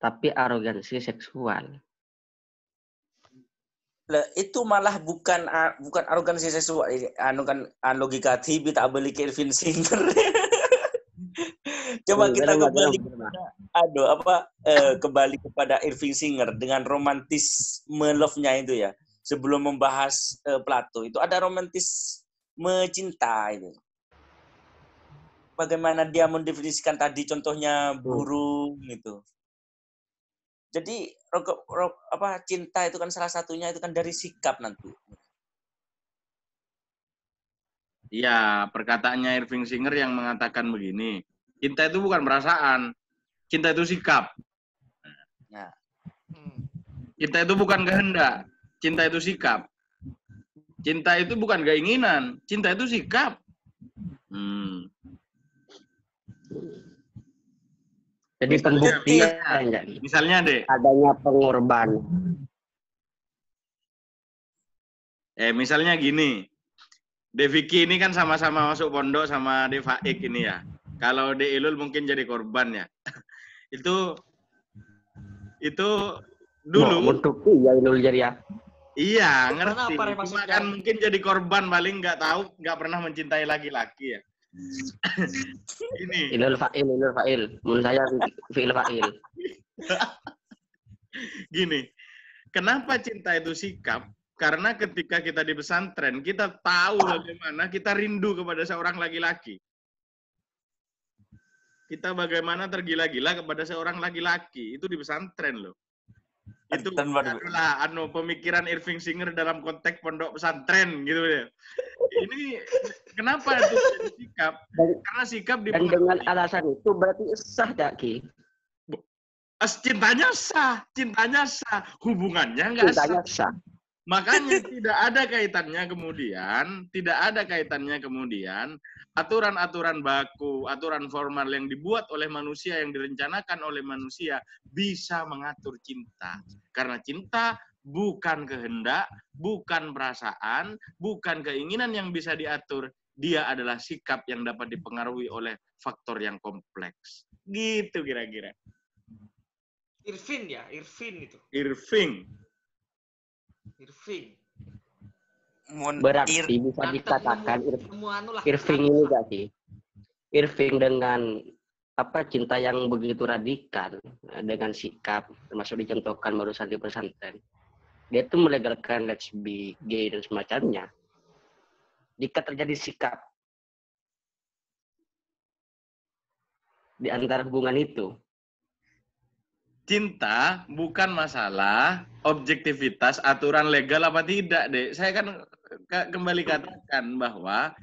tapi arogansi seksual. Itu malah bukan arogansi seksual, anu kan logika tibi tak beli ke Irving Singer. Coba kita kembali kepada Irving Singer dengan romantisme love-nya itu ya. Sebelum membahas Plato itu ada romantisme cinta itu. Bagaimana dia mendefinisikan tadi contohnya burung gitu. Jadi cinta itu kan salah satunya itu kan dari sikap nanti. Iya, perkataannya Irving Singer yang mengatakan begini, cinta itu bukan perasaan, cinta itu sikap. Nah. Cinta itu bukan kehendak, cinta itu sikap. Cinta itu bukan keinginan, cinta itu sikap. Jadi pembuktian misalnya deh adanya pengorbanan. Misalnya gini, De Vicky ini kan sama-sama masuk pondok sama De Faik ini ya. Kalau De Ilul mungkin jadi korban ya. itu dulu. Untuk ya Ilul jadi ya. Iya, ngerti. Cuma kan mungkin jadi korban paling nggak tahu, nggak pernah mencintai laki-laki ya. Ini. Ilul fa'il. Menurut saya fi'il fa'il. Gini, kenapa cinta itu sikap? Karena ketika kita di pesantren, kita tahu bagaimana kita rindu kepada seorang laki-laki. Kita bagaimana tergila-gila kepada seorang laki-laki. Itu di pesantren loh. Itu adalah pemikiran Irving Singer dalam konteks pondok pesantren gitu ya. Ini kenapa itu sikap? Karena sikap dan dengan alasan itu berarti sah tak Ki? Cintanya sah, hubungannya nggak sah. Makanya tidak ada kaitannya kemudian aturan-aturan baku, aturan formal yang dibuat oleh manusia, yang direncanakan oleh manusia bisa mengatur cinta. Karena cinta bukan kehendak, bukan perasaan, bukan keinginan yang bisa diatur. Dia adalah sikap yang dapat dipengaruhi oleh faktor yang kompleks. Gitu kira-kira. Irving ya, Irving itu. Irving. Berarti bisa dikatakan Irving ini gak sih? Irving dengan cinta yang begitu radikal dengan sikap termasuk dicontohkan barusan di pesantren. Dia itu melegalkan lesbi, gay dan semacamnya. Jika terjadi sikap di antara hubungan itu. Cinta bukan masalah objektivitas aturan legal apa tidak, Dek. Saya kan kembali katakan bahwa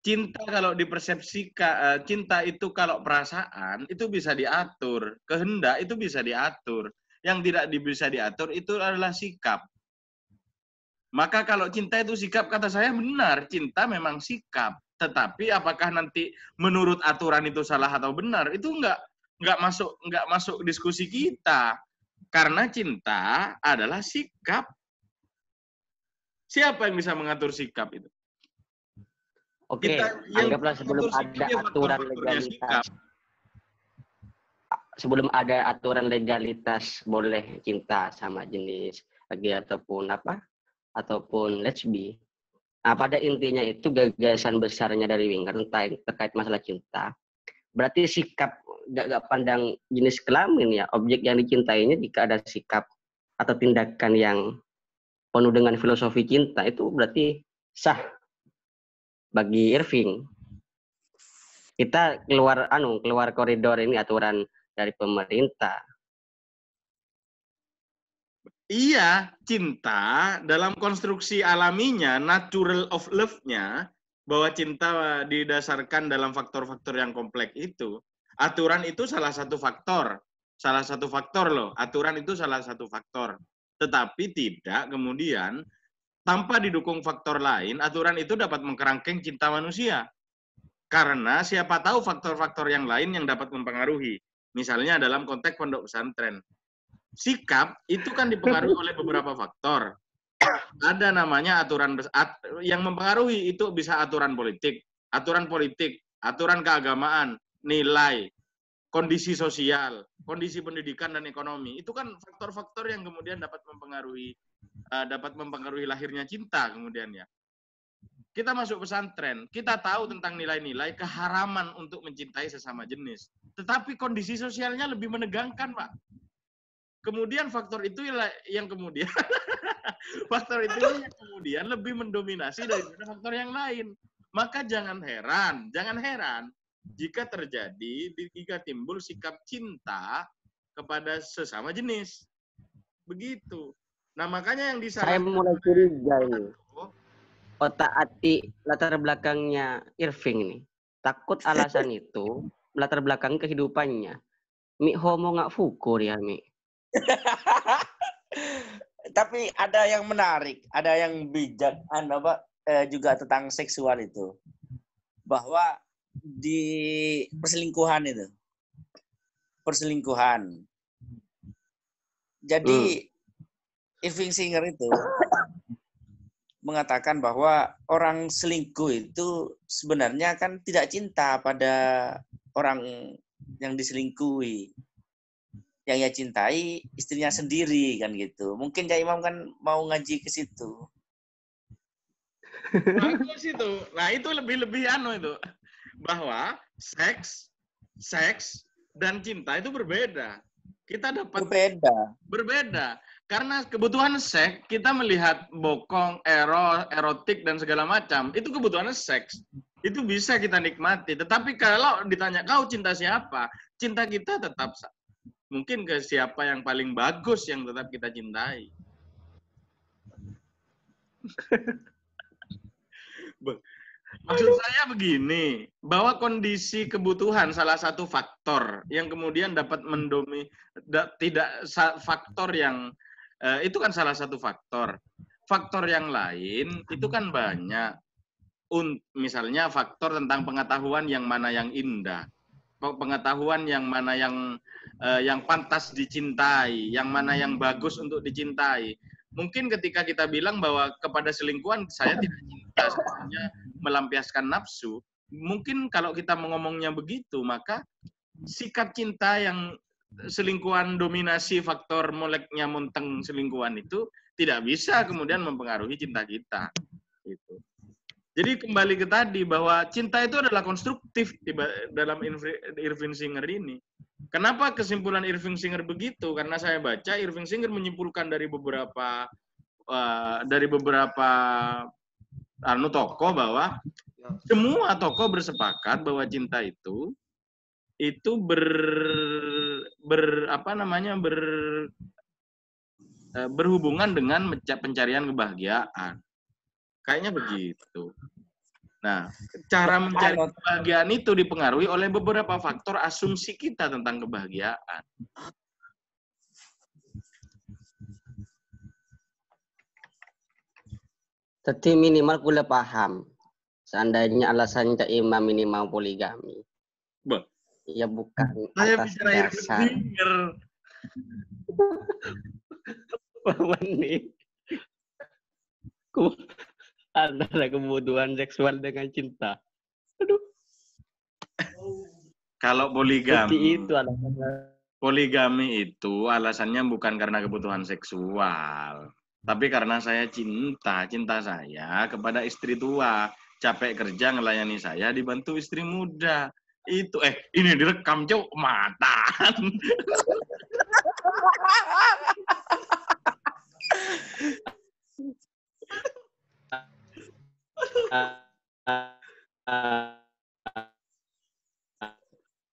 cinta kalau dipersepsikan, cinta itu kalau perasaan itu bisa diatur, kehendak itu bisa diatur. Yang tidak bisa diatur itu adalah sikap. Maka kalau cinta itu sikap, kata saya benar, cinta memang sikap. Tetapi apakah nanti menurut aturan itu salah atau benar, itu nggak masuk diskusi kita. Karena cinta adalah sikap. Siapa yang bisa mengatur sikap itu? Oke, anggaplah sebelum ada aturan legalitas. Sebelum ada aturan legalitas boleh cinta sama jenis lagi ataupun lesbi. Nah, pada intinya itu gagasan besarnya dari Winger terkait masalah cinta. Berarti sikap gak pandang jenis kelamin ya, objek yang dicintainya jika ada sikap atau tindakan yang penuh dengan filosofi cinta itu berarti sah bagi Irving. Kita keluar koridor ini aturan dari pemerintah. Iya, cinta dalam konstruksi alaminya, natural of love-nya, bahwa cinta didasarkan dalam faktor-faktor yang kompleks itu. Aturan itu salah satu faktor. Salah satu faktor loh. Aturan itu salah satu faktor. Tetapi tidak kemudian, tanpa didukung faktor lain, aturan itu dapat mengkerangkeng cinta manusia. Karena siapa tahu faktor-faktor yang lain yang dapat mempengaruhi. Misalnya dalam konteks pondok pesantren. Sikap itu kan dipengaruhi oleh beberapa faktor. Ada namanya aturan yang mempengaruhi itu bisa aturan politik, aturan keagamaan, nilai, kondisi sosial, kondisi pendidikan dan ekonomi. Itu kan faktor-faktor yang kemudian dapat mempengaruhi lahirnya cinta kemudian ya. Kita masuk pesantren, kita tahu tentang nilai-nilai keharaman untuk mencintai sesama jenis. Tetapi kondisi sosialnya lebih menegangkan, Pak. Kemudian faktor itu yang kemudian faktor itu yang kemudian lebih mendominasi daripada faktor yang lain. Maka jangan heran jika timbul sikap cinta kepada sesama jenis. Begitu. Nah, makanya yang Saya mulai curiga ini. Oh, Otak atik latar belakangnya Irving ini. Takut alasan itu latar belakang kehidupannya. Mi homo nggak fuku dia, Mi. Tapi ada yang menarik, ada yang bijak, juga tentang seksual itu. Bahwa di perselingkuhan. Jadi Irving Singer itu mengatakan bahwa orang selingkuh itu sebenarnya kan tidak cinta pada orang yang diselingkuhi. Yang ia cintai istrinya sendiri kan gitu. Mungkin Cak Imam kan mau ngaji ke situ. Bagus itu. Nah, itu lebih itu. Bahwa seks dan cinta itu berbeda. Kita dapat berbeda. Karena kebutuhan seks, kita melihat bokong, erotik, dan segala macam. Itu kebutuhan seks. Itu bisa kita nikmati. Tetapi kalau ditanya, kau cinta siapa? Cinta kita tetap mungkin ke siapa yang paling bagus yang tetap kita cintai. Maksud saya begini, bahwa kondisi kebutuhan salah satu faktor yang kemudian dapat faktor yang itu kan salah satu faktor. Faktor yang lain itu kan banyak. Misalnya faktor tentang pengetahuan yang mana yang indah, pengetahuan yang mana yang pantas dicintai, yang mana yang bagus untuk dicintai. Mungkin ketika kita bilang bahwa kepada selingkuhan saya tidak cinta, sebenarnya melampiaskan nafsu. Mungkin kalau kita ngomongnya begitu, maka sikap cinta yang selingkuhan dominasi faktor moleknya monteng selingkuhan itu tidak bisa kemudian mempengaruhi cinta kita. Gitu. Jadi kembali ke tadi bahwa cinta itu adalah konstruktif dalam Irving Singer ini. Kenapa kesimpulan Irving Singer begitu? Karena saya baca Irving Singer menyimpulkan dari beberapa tokoh bahwa semua tokoh bersepakat bahwa cinta itu berhubungan dengan pencarian kebahagiaan. Kayaknya begitu. Nah, cara mencari kebahagiaan itu dipengaruhi oleh beberapa faktor asumsi kita tentang kebahagiaan. Tapi minimal kuliah paham. Seandainya alasan Cak Imam minimal poligami. Ya bukan saya atas bicara dasar. Ini antara kebutuhan seksual dengan cinta. Aduh. Kalau poligami itu alasannya. Poligami itu alasannya bukan karena kebutuhan seksual, tapi karena saya cinta saya kepada istri tua, capek kerja ngelayani saya dibantu istri muda. Itu ini direkam cok matan.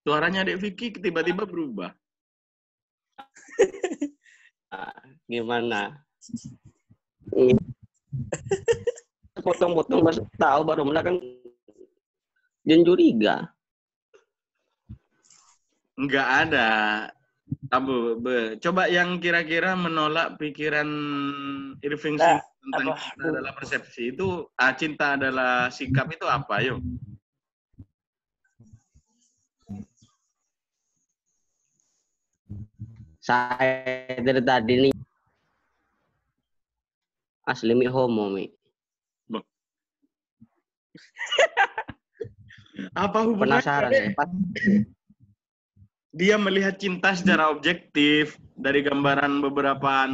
Suaranya Dek Vicky tiba-tiba berubah. Gimana? Potong-potong baru tahu baru mulai kan dia curiga. Enggak ada. Coba yang kira-kira menolak pikiran Irving Singer tentang cinta adalah persepsi itu, cinta adalah sikap itu apa? Yuk. Saya dari tadi nih asli mi homo mi. Apa hubungannya? Penasaran ya? dia melihat cinta secara objektif dari gambaran beberapa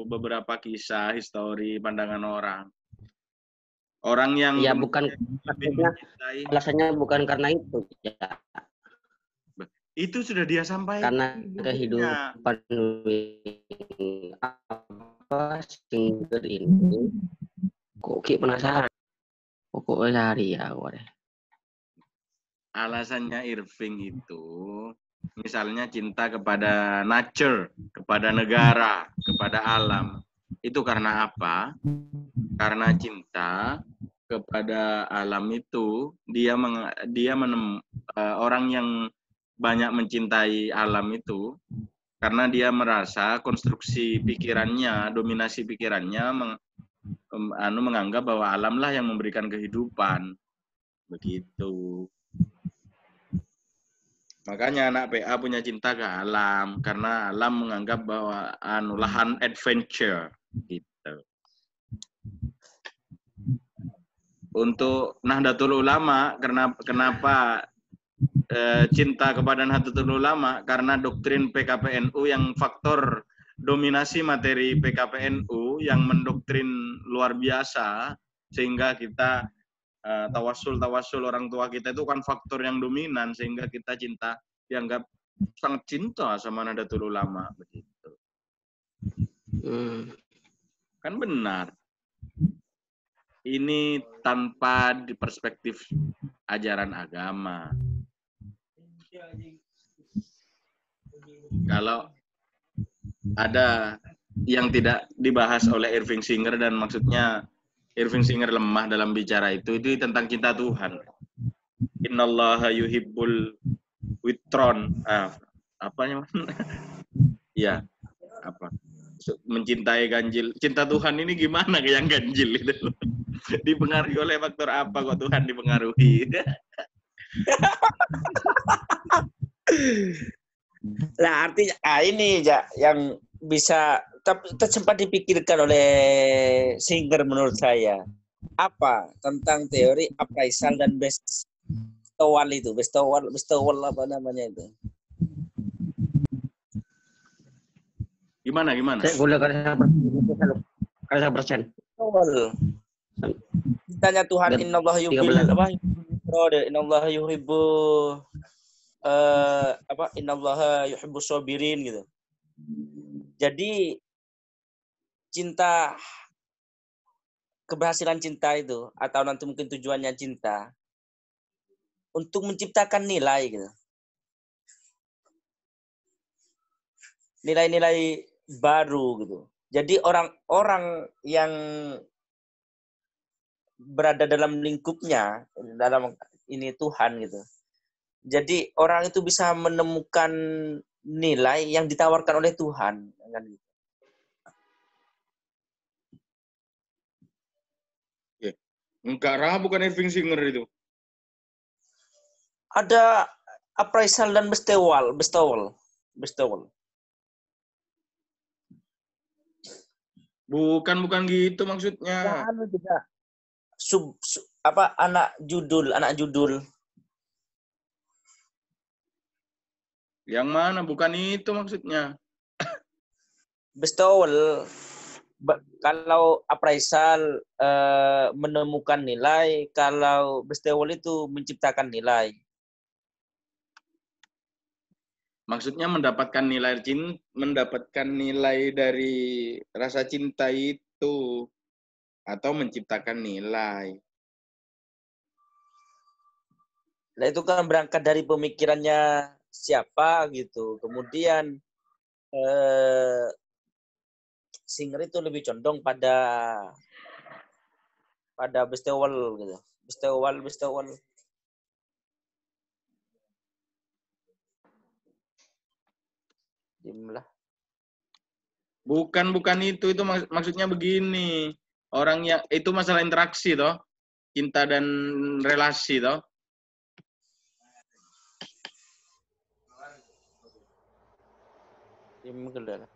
beberapa kisah, histori, pandangan orang. Orang yang Ya bukan lebih maksudnya mencintai, alasannya bukan karena itu ya, itu sudah dia sampaikan karena dulunya. kehidupan apa singer ini kok kayak penasaran pokoknya hari ya deh. Alasannya Irving itu misalnya cinta kepada nature, kepada negara, kepada alam. Itu karena apa? Karena cinta kepada alam itu orang yang banyak mencintai alam itu karena dia merasa konstruksi pikirannya, dominasi pikirannya menganggap bahwa alamlah yang memberikan kehidupan. Begitu. Makanya anak PA punya cinta ke alam karena alam menganggap bahwa lahan adventure gitu. Untuk Nahdlatul Ulama, kenapa cinta kepada Nahdlatul Ulama? Karena doktrin PKPNU yang faktor dominasi materi PKPNU yang mendoktrin luar biasa sehingga kita tawasul orang tua kita itu kan faktor yang dominan sehingga kita dianggap sangat cinta sama Nahdlatul Ulama begitu. Kan benar. Ini tanpa di perspektif ajaran agama. Kalau ada yang tidak dibahas oleh Irving Singer dan maksudnya Irving Singer lemah dalam bicara itu tentang cinta Tuhan. Innallaha yuhibbul witron. Apa namanya? Ya, apa? Mencintai ganjil. Cinta Tuhan ini gimana yang ganjil itu? Dipengaruhi oleh faktor apa kok Tuhan dipengaruhi? Nah, artinya ini yang bisa sempat dipikirkan oleh Singer menurut saya. Apa tentang teori appraisal dan bestowal itu? Bestowal apa namanya itu? Gimana? Saya boleh kasih persen. Bestowal. Tanya Tuhan innallaha yuhibbu innallaha yuhibbus sabirin gitu. Jadi keberhasilan cinta itu atau nanti mungkin tujuannya cinta untuk menciptakan nilai gitu. Nilai-nilai baru gitu. Jadi orang-orang yang berada dalam lingkupnya, dalam ini Tuhan gitu. Jadi orang itu bisa menemukan nilai yang ditawarkan oleh Tuhan. Enggak Ra, bukan Irving Singer itu. Ada appraisal dan bestowal. Bukan gitu maksudnya. Anak judul. Yang mana? Bukan itu maksudnya. Bestowal. Kalau appraisal menemukan nilai, kalau bestowal itu menciptakan nilai. Maksudnya mendapatkan nilai dari rasa cinta itu atau menciptakan nilai. Nah, itu kan berangkat dari pemikirannya siapa gitu. Kemudian Singer itu lebih condong pada bestowal gitu. Bestowal. Dimlah. Bukan itu maksudnya begini. Orang yang itu masalah interaksi toh. Cinta dan relasi toh. Dimlah.